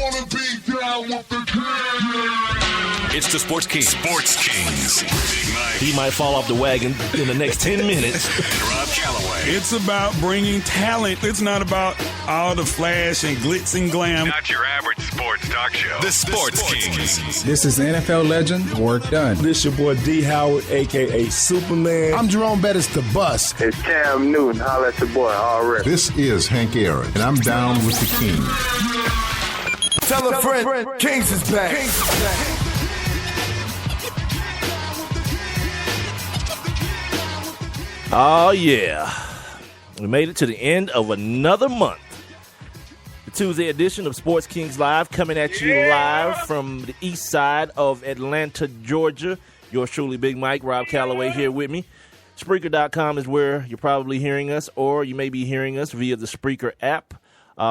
wanna be down with the king. It's the Sports Kings. Sports Kings. Big Mike. He might fall off the wagon in the next 10 minutes. And Rob Calloway. It's about bringing talent. It's not about all the flash and glitz and glam. Not your average sports talk show. The Sports Kings. This is NFL legend, Work Done. This your boy D. Howard, a.k.a. Superman. I'm Jerome Bettis, the bus. It's Cam Newton. Holla at your boy, already. This is Hank Aaron, and I'm down with the king. Tell a friend, Kings is back. Oh, yeah. We made it to the end of another month. The Tuesday edition of Sports Kings Live coming at you live from the east side of Atlanta, Georgia. Yours truly, Big Mike, Rob Calloway here with me. Spreaker.com is where you're probably hearing us, or you may be hearing us via the Spreaker app.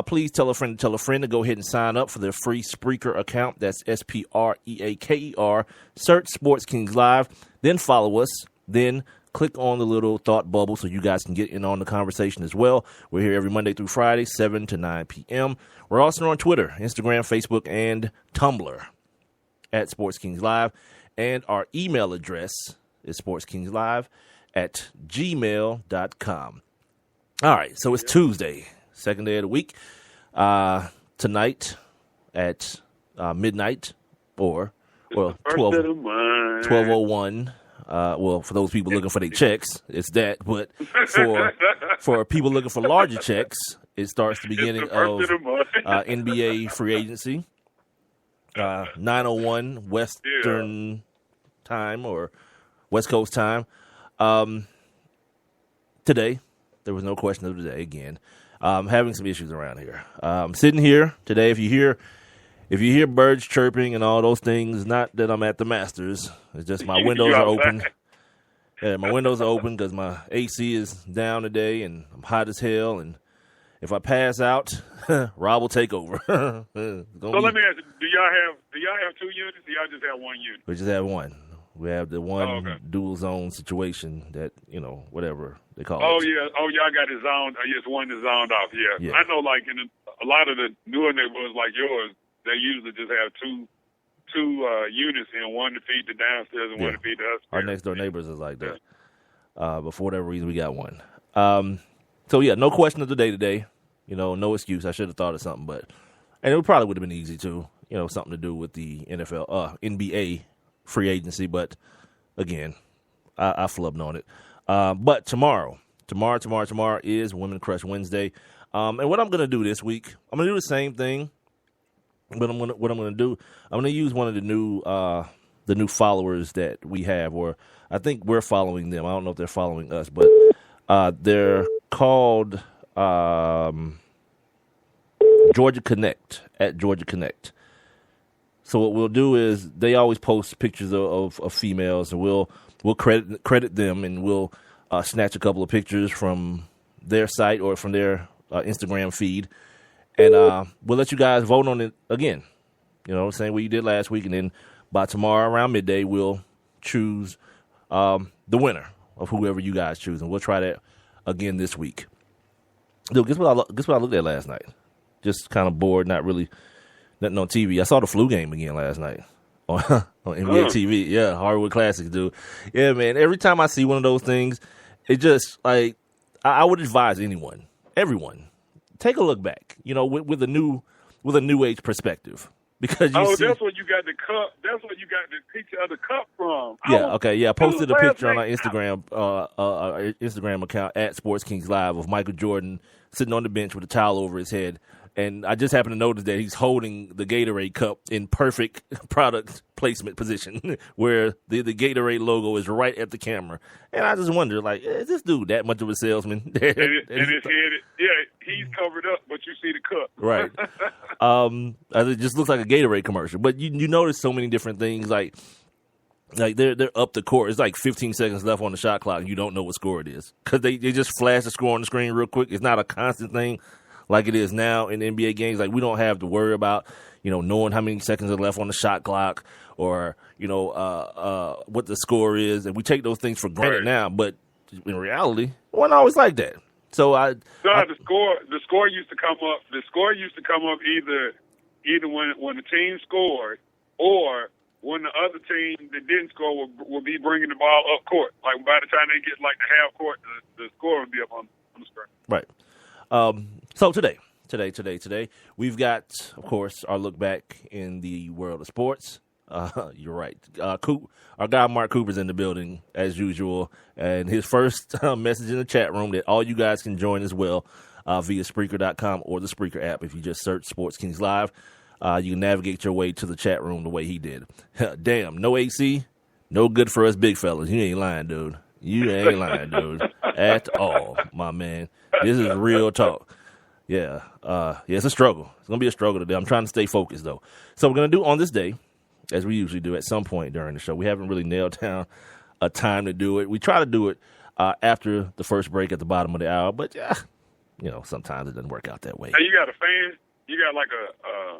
Please tell a friend to go ahead and sign up for their free Spreaker account. That's Spreaker. Search Sports Kings Live, then follow us, then click on the little thought bubble so you guys can get in on the conversation as well. We're here every Monday through Friday, 7 to 9 p.m. We're also on Twitter, Instagram, Facebook, and Tumblr at Sports Kings Live. And our email address is sportskingslive@gmail.com. All right, so it's Tuesday, second day of the week. Tonight at midnight, or, 12:01. For those people looking for their checks, it's that. But for people looking for larger checks, it starts the beginning of NBA free agency. 9:01 Western time, or West Coast time. Today, there was no question of the day again. Having some issues around here. I'm sitting here today. If you hear birds chirping and all those things, not that I'm at the Masters. It's just my windows are open. Yeah, my windows are open because my AC is down today, and I'm hot as hell. And if I pass out, Rob will take over. So let me ask you: Do y'all have two units? Or y'all just have one unit? We just have one. We have the one dual zone situation that, whatever they call it. Oh, yeah. Oh, y'all got it zoned. Yes, one is zoned off. Yeah. I know, like, in a lot of the newer neighborhoods like yours, they usually just have two units, and one to feed the downstairs and one to feed the upstairs. Our next door neighbors is like that. But for whatever reason, we got one. No question of the day today. No excuse. I should have thought of something, and it probably would have been easy too. Something to do with the NBA free agency. But again, I flubbed on it. But tomorrow is Women Crush Wednesday. And what I'm going to do this week, I'm going to do the same thing. But I'm going to use one of the new followers that we have, or I think we're following them. I don't know if they're following us, but they're called Georgia Connect, at Georgia Connect. So what we'll do is they always post pictures of females, and we'll credit them, and we'll snatch a couple of pictures from their site or from their Instagram feed. And we'll let you guys vote on it again, same way you did last week. And then by tomorrow around midday, we'll choose the winner of whoever you guys choose. And we'll try that again this week. Dude, guess what I looked at last night? Just kind of bored, not really nothing on TV. I saw the flu game again last night on NBA TV. Yeah, Hollywood Classics, dude. Yeah, man, every time I see one of those things, it just, like, I would advise everyone, take a look back, with a new age perspective, because that's what you got the cup. That's what you got the picture of the cup from. I posted a picture on our Instagram account at Sports Kings Live of Michael Jordan sitting on the bench with a towel over his head, and I just happened to notice that he's holding the Gatorade cup in perfect product placement position, where the Gatorade logo is right at the camera, and I just wonder, like, is this dude that much of a salesman? and his head, he's covered up, but you see the cup. Right. It just looks like a Gatorade commercial. But you notice so many different things, like they're up the court. It's like 15 seconds left on the shot clock, and you don't know what score it is because they just flash the score on the screen real quick. It's not a constant thing like it is now in NBA games. Like, we don't have to worry about knowing how many seconds are left on the shot clock, or what the score is, and we take those things for granted now. But in reality, it wasn't always like that. So the score used to come up. The score used to come up either either when the team scored or when the other team that didn't score will be bringing the ball up court. Like by the time they get like the half court, the score will be up on the screen. Right. So today, we've got, of course, our look back in the world of sports. You're right. Our guy Mark Cooper's in the building as usual, and his first message in the chat room that all you guys can join as well via Spreaker.com or the Spreaker app. If you just search Sports Kings Live, you can navigate your way to the chat room the way he did. Damn, no AC, no good for us big fellas. You ain't lying, dude. You ain't lying, dude, at all, my man. This is real talk. Yeah, it's a struggle. It's going to be a struggle today. I'm trying to stay focused, though. So we're going to do on this day, as we usually do at some point during the show. We haven't really nailed down a time to do it. We try to do it after the first break at the bottom of the hour, but, sometimes it doesn't work out that way. Hey, you got a fan? You got like a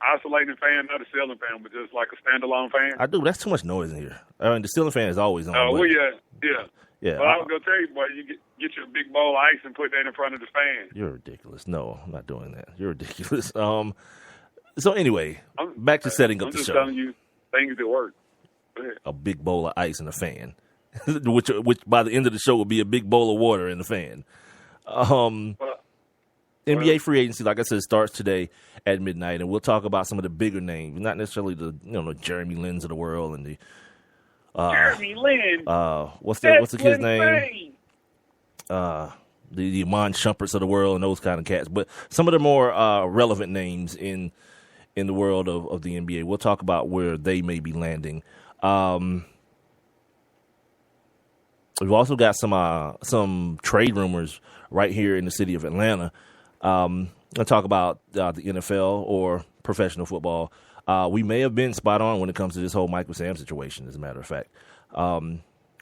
isolating fan, not a ceiling fan, but just like a standalone fan? I do. That's too much noise in here. I mean, the ceiling fan is always on. Yeah. Well, I was going to tell you, boy, you get you a big bowl of ice and put that in front of the fan. You're ridiculous. No, I'm not doing that. You're ridiculous. So anyway, back to setting up the show. I'm just telling you things that work. A big bowl of ice and a fan, which by the end of the show will be a big bowl of water in the fan. NBA free agency, like I said, starts today at midnight, and we'll talk about some of the bigger names, not necessarily the Jeremy Lin's of the world and the Jeremy Lin. What's the kid's name? The Amon Shumperts of the world and those kind of cats, but some of the more relevant names in the world of the NBA. We'll talk about where they may be landing. We've also got some trade rumors right here in the city of Atlanta. I'll talk about the NFL or professional football. We may have been spot on when it comes to this whole Michael Sam situation, as a matter of fact.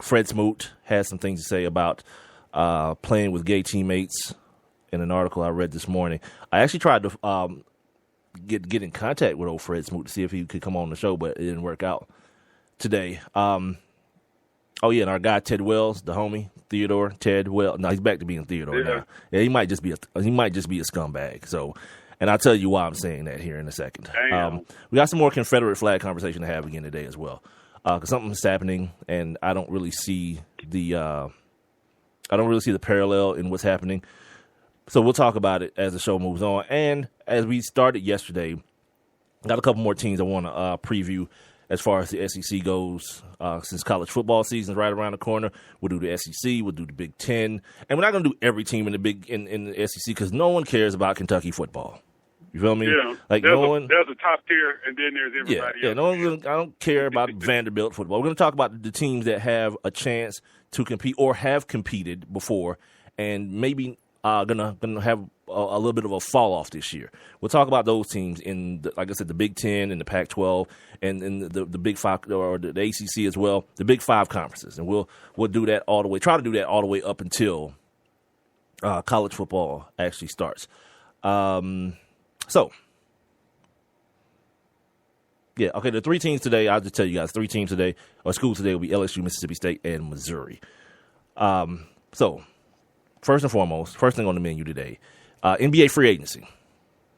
Fred Smoot has some things to say about playing with gay teammates in an article I read this morning. I actually tried to get in contact with old Fred Smoot to see if he could come on the show, but it didn't work out today. And our guy Ted Wells, the homie Theodore Ted Wells. No, he's back to being Theodore now. Yeah, he might just be a scumbag. So, and I'll tell you why I'm saying that here in a second. We got some more Confederate flag conversation to have again today as well, because something's happening, and I don't really see the parallel in what's happening. So we'll talk about it as the show moves on. And as we started yesterday, got a couple more teams I want to preview as far as the SEC goes. Since college football season is right around the corner, we'll do the SEC, we'll do the Big Ten, and we're not going to do every team in the SEC because no one cares about Kentucky football. You feel me? Yeah. Like there's a top tier, and then there's everybody else. I don't care about Vanderbilt football. We're going to talk about the teams that have a chance to compete or have competed before, and maybe gonna have a little bit of a fall off this year. We'll talk about those teams in, like I said, the Big Ten and the Pac-12 and the Big Five or the ACC as well, the Big Five conferences, and we'll do that all the way. Try to do that all the way up until college football actually starts. The three teams today. I'll just tell you guys, three teams today or schools today will be LSU, Mississippi State, and Missouri. First and foremost, first thing on the menu today, NBA free agency.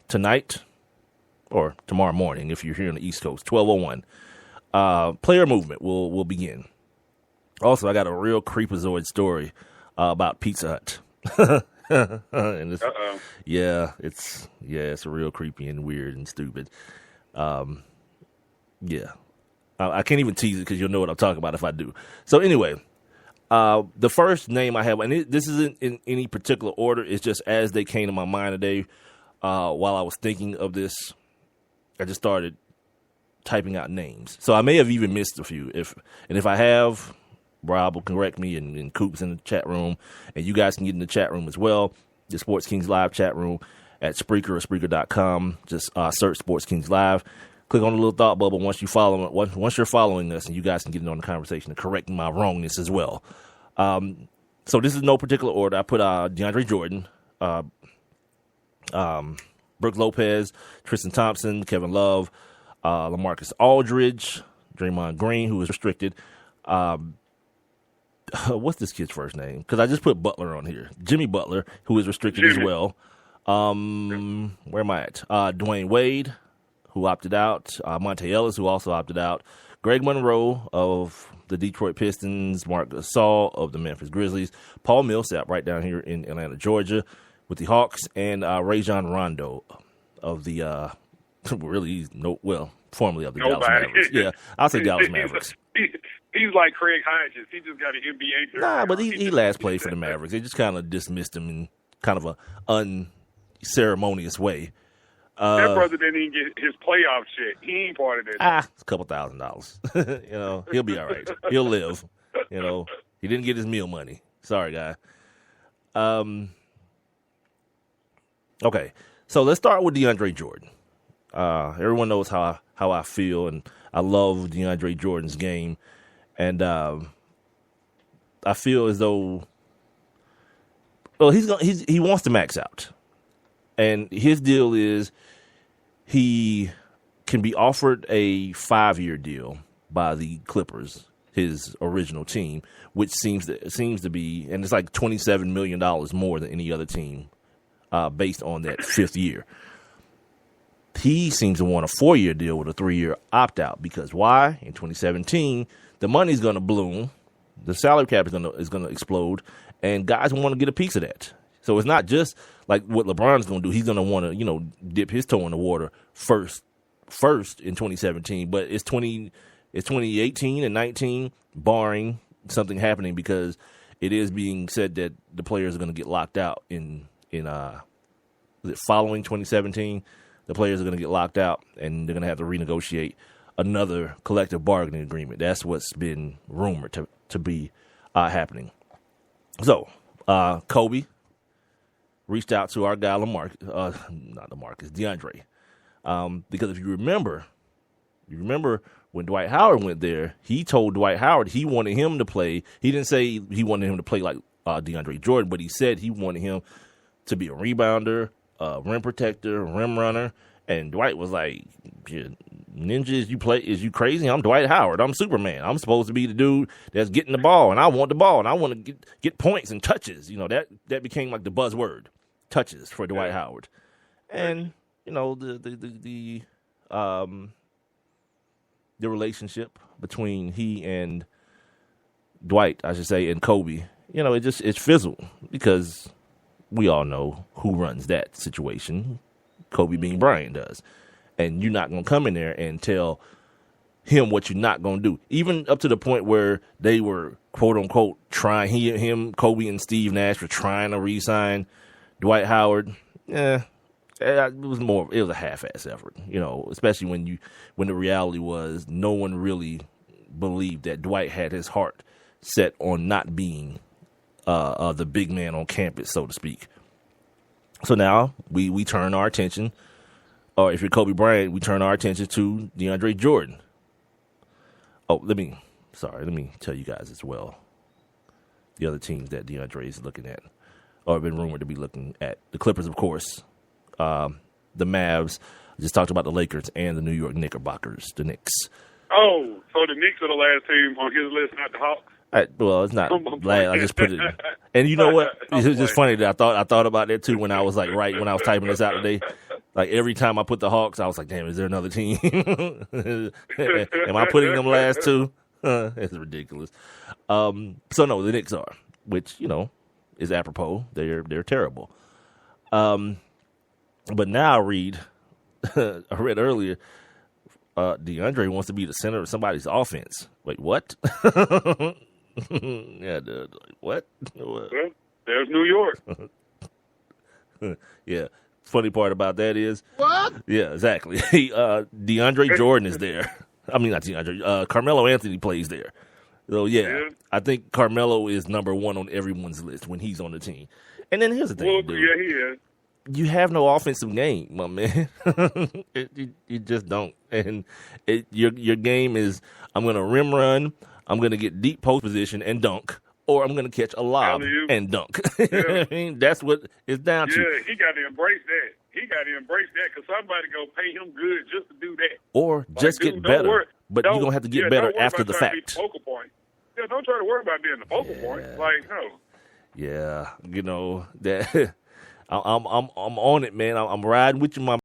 Tonight, or tomorrow morning, if you're here on the East Coast, 12:01, player movement will begin. Also, I got a real creepazoid story about Pizza Hut. And it's real creepy and weird and stupid. I can't even tease it because you'll know what I'm talking about if I do. So anyway, the first name I have, and this isn't in any particular order, it's just as they came to my mind today while I was thinking of this, I just started typing out names. So I may have even missed a few. If I have, Rob will correct me, and Coop's in the chat room, and you guys can get in the chat room as well, the Sports Kings Live chat room at Spreaker or Spreaker.com. Just search Sports Kings Live. Click on the little thought bubble once you're following us, and you guys can get in on the conversation and correct my wrongness as well. So this is no particular order. I put DeAndre Jordan, Brooke Lopez, Tristan Thompson, Kevin Love, LaMarcus Aldridge, Draymond Green, who is restricted. What's this kid's first name? Because I just put Butler on here. Jimmy Butler, who is restricted as well. Where am I at? Dwayne Wade, who opted out. Monte Ellis, who also opted out. Greg Monroe of the Detroit Pistons. Marc Gasol of the Memphis Grizzlies. Paul Millsap right down here in Atlanta, Georgia with the Hawks. And Rajon Rondo of the formerly of the Dallas Mavericks. Yeah, I'll say Dallas Mavericks. He's like Craig Hodges. He just got an NBA jersey. Nah, but he last played for the Mavericks. They just kind of dismissed him in kind of a unceremonious way. That brother didn't even get his playoff check. He ain't part of that. It's a couple $1,000. He'll be all right. He'll live. He didn't get his meal money. Sorry, guy. Okay, so let's start with DeAndre Jordan. Everyone knows how I feel, and I love DeAndre Jordan's game, and I feel as though, he wants to max out, and his deal is he can be offered a 5-year deal by the Clippers, his original team, which seems to be, and it's like $27 million more than any other team, based on that 5th year. He seems to want a 4-year deal with a 3-year opt-out because why? In 2017, the money's going to bloom, the salary cap is going to explode, and guys want to get a piece of that. So it's not just like what LeBron's going to do. He's going to want to, dip his toe in the water first in 2017, but it's 2018 and 19, barring something happening, because it is being said that the players are going to get locked out in following 2017. The players are going to get locked out, and they're going to have to renegotiate another collective bargaining agreement. That's what's been rumored to be happening. So, Kobe reached out to our guy DeAndre, because if you remember when Dwight Howard went there, he told Dwight Howard he wanted him to play. He didn't say he wanted him to play like DeAndre Jordan, but he said he wanted him to be a rebounder, rim protector, rim runner, and Dwight was like, "Ninja, is you crazy? I'm Dwight Howard. I'm Superman. I'm supposed to be the dude that's getting the ball, and I want the ball, and I want to get points and touches." That became like the buzzword, touches for Dwight Howard, and the relationship between he and Dwight, I should say, and Kobe, it's fizzled because we all know who runs that situation. Kobe being Bryant does. And you're not going to come in there and tell him what you're not going to do. Even up to the point where they were, quote unquote, trying, Kobe and Steve Nash were trying to re-sign Dwight Howard. It was a half-ass effort, especially when the reality was no one really believed that Dwight had his heart set on not being the big man on campus, so to speak. So now we turn our attention, or if you're Kobe Bryant, we turn our attention to DeAndre Jordan. Oh, let me tell you guys as well the other teams that DeAndre is looking at, or have been rumored to be looking at. The Clippers, of course, the Mavs. I just talked about the Lakers and the New York Knickerbockers, the Knicks. Oh, so the Knicks are the last team on his list, not the Hawks? It's not last. I just put it in. And you know what? It's just funny that I thought about that too when I was when I was typing this out today. Like every time I put the Hawks, I was like, damn, is there another team? Am I putting them last too? It's ridiculous. So no, the Knicks are, which, is apropos. They're terrible. But now I read earlier, DeAndre wants to be the center of somebody's offense. Wait, what? Yeah, dude. What? Well, there's New York. Yeah. Funny part about that is, what? Yeah, exactly. DeAndre Jordan is there. I mean, not DeAndre. Carmelo Anthony plays there. So yeah, I think Carmelo is number one on everyone's list when he's on the team. And then here's the thing, dude. Yeah, he is. You have no offensive game, my man. You just don't. And your game is, I'm going to rim run, I'm going to get deep post position and dunk, or I'm going to catch a lob and dunk. Yeah. I mean, that's what it's down to. Yeah, he got to embrace that. Because somebody going to pay him good just to do that. Or just get better. But you're going to have to get better after the fact. Focal point. Yeah, don't try to worry about being the focal point. Like, no. Yeah, that... I'm on it, man. I'm riding with you, my